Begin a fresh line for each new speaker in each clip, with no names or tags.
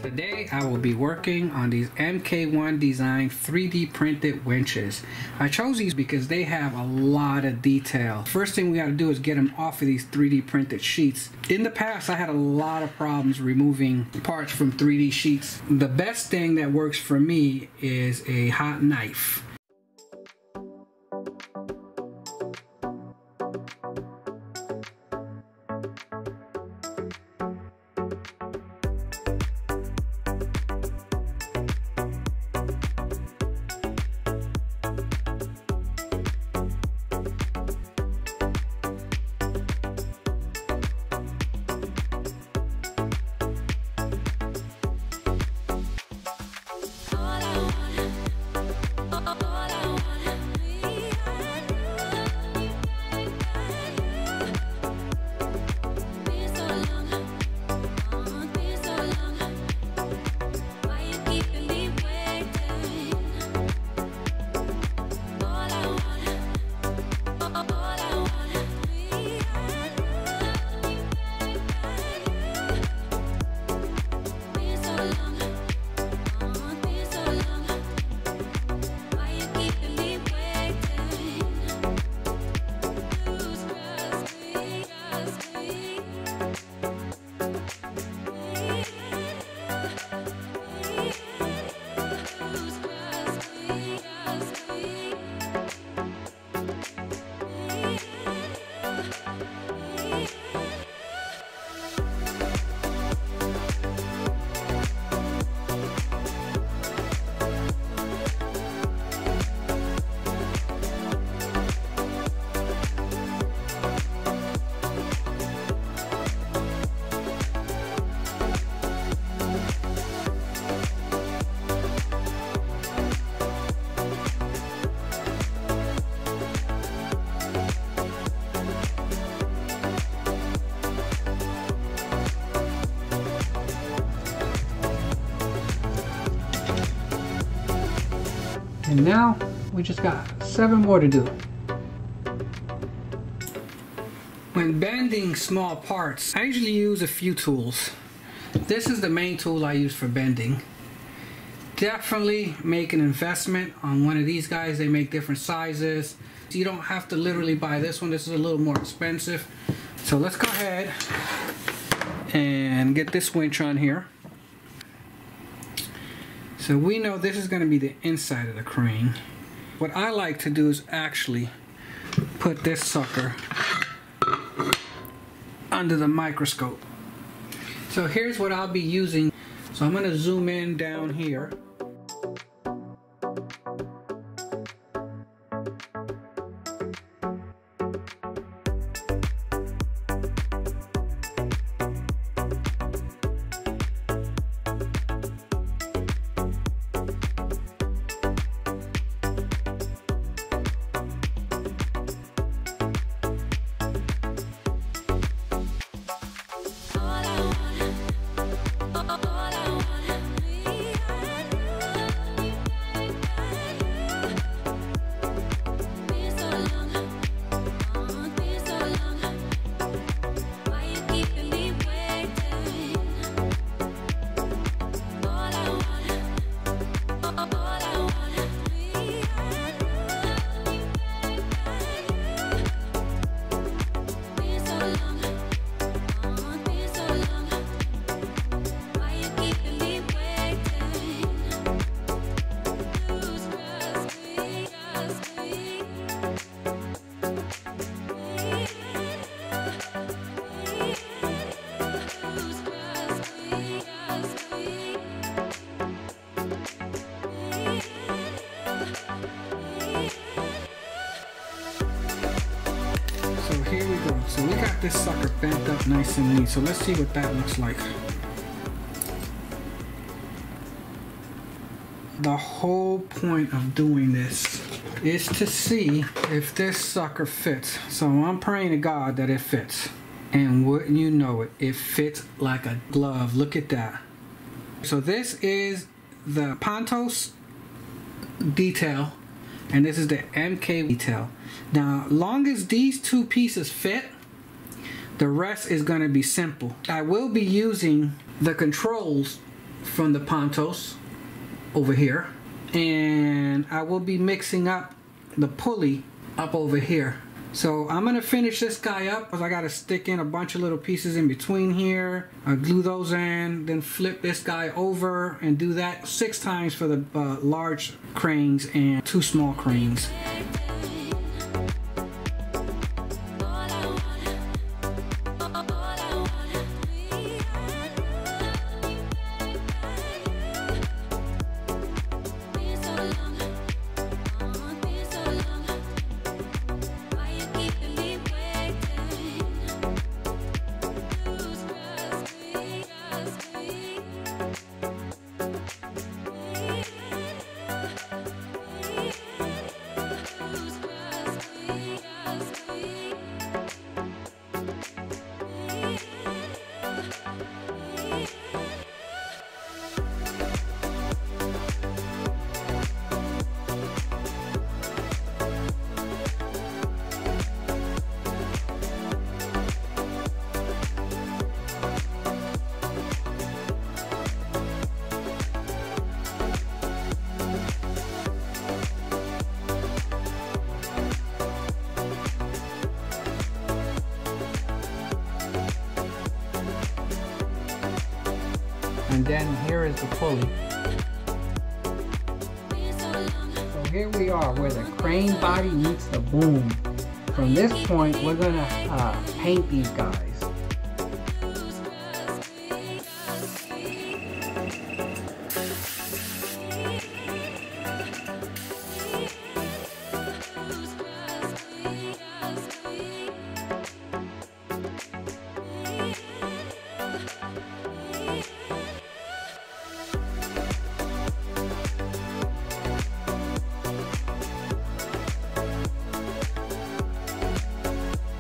Today I will be working on these MK1 Design 3D printed winches. I chose these because they have a lot of detail. First thing we got to do is get them off of these 3D printed sheets. In the past I had a lot of problems removing parts from 3D sheets. The best thing that works for me is a hot knife. And now we just got 7 more to do. When bending small parts, I usually use a few tools. This is the main tool I use for bending. Definitely make an investment on one of these guys. They make different sizes. You don't have to literally buy this one. This is a little more expensive. So let's go ahead and get this winch on here. So we know this is going to be the inside of the crane. What I like to do is actually put this sucker under the microscope. So here's what I'll be using. So I'm going to zoom in down here. So here we go. So we got this sucker bent up nice and neat. So let's see what that looks like. The whole point of doing this is to see if this sucker fits. So I'm praying to God that it fits. And wouldn't you know it, it fits like a glove. Look at that. So this is the Pontos detail, and this is the MK detail. Now, long as these two pieces fit, the rest is going to be simple. I will be using the controls from the Pontos over here, and I will be mixing up the pulley up over here. So I'm gonna finish this guy up because I gotta stick in a bunch of little pieces in between here. I glue those in, then flip this guy over and do that 6 times for the large cranes and 2 small cranes. And then here is the pulley. So here we are where the crane body meets the boom. From this point, we're gonna paint these guys.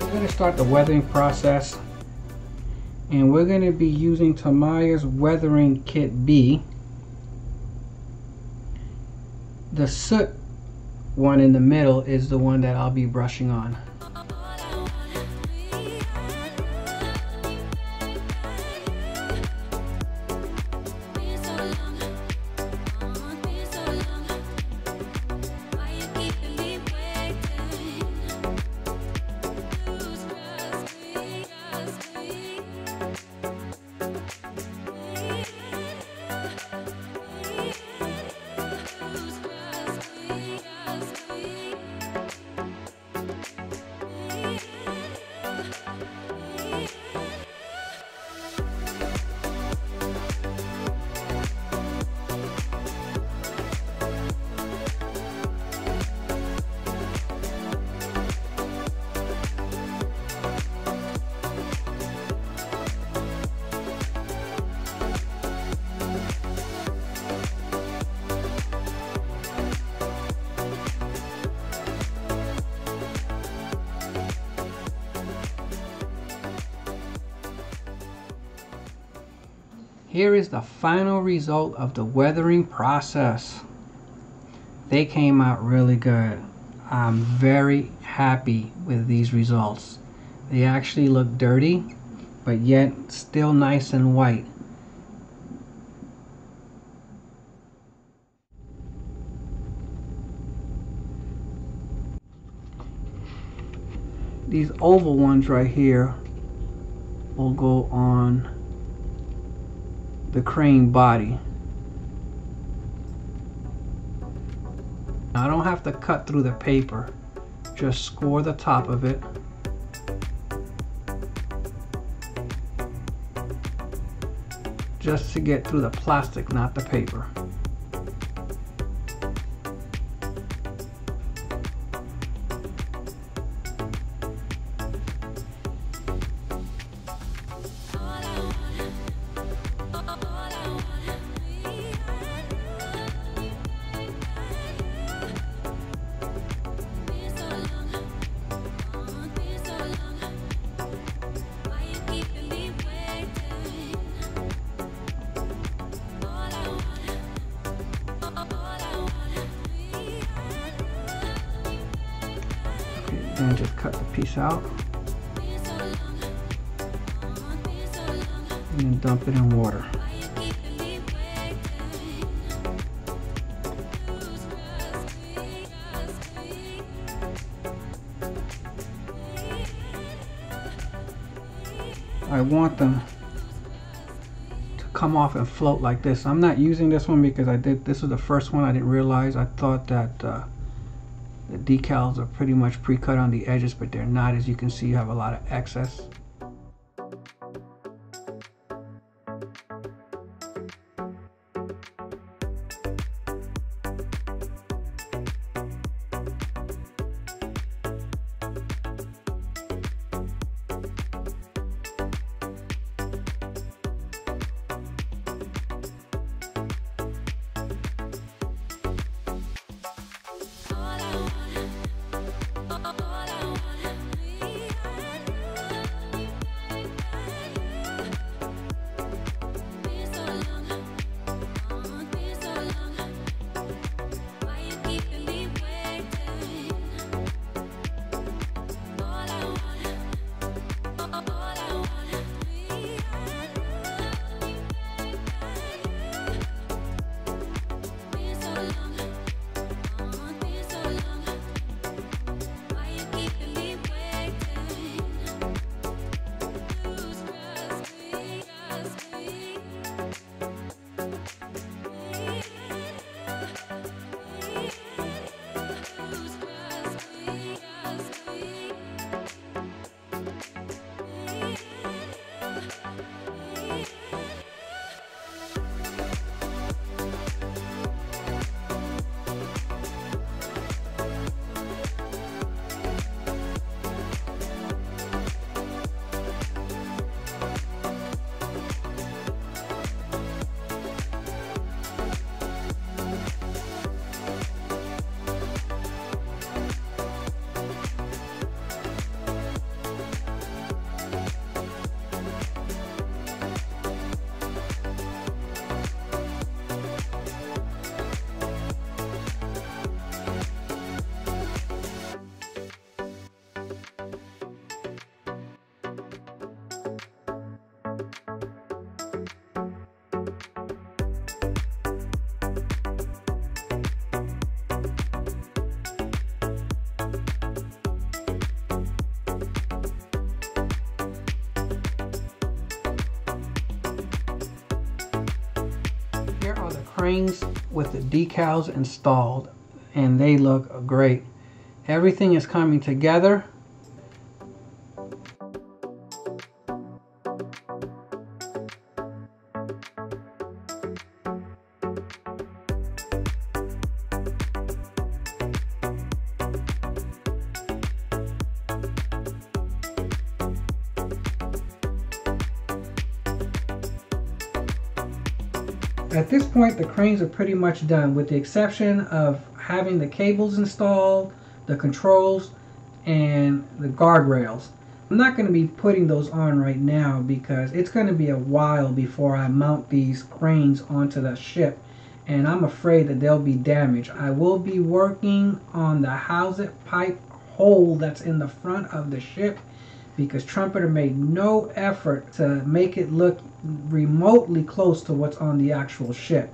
We're going to start the weathering process, and we're going to be using Tamiya's Weathering Kit B. The soot one in the middle is the one that I'll be brushing on. Here is the final result of the weathering process. They came out really good. I'm very happy with these results. They actually look dirty, but yet still nice and white. These oval ones right here will go on the crane body. I don't have to cut through the paper, just score the top of it. Just to get through the plastic, not the paper. And just cut the piece out and then dump it in water. I want them to come off and float like this. I'm not using this one because this was the first one I didn't realize. I thought that the decals are pretty much pre-cut on the edges, but they're not. As you can see, you have a lot of excess. Cranes with the decals installed, and they look great. Everything is coming together. At this point, the cranes are pretty much done, with the exception of having the cables installed, the controls, and the guardrails. I'm not going to be putting those on right now because it's going to be a while before I mount these cranes onto the ship, and I'm afraid that they'll be damaged. I will be working on the housing pipe hole that's in the front of the ship, because Trumpeter made no effort to make it look remotely close to what's on the actual ship.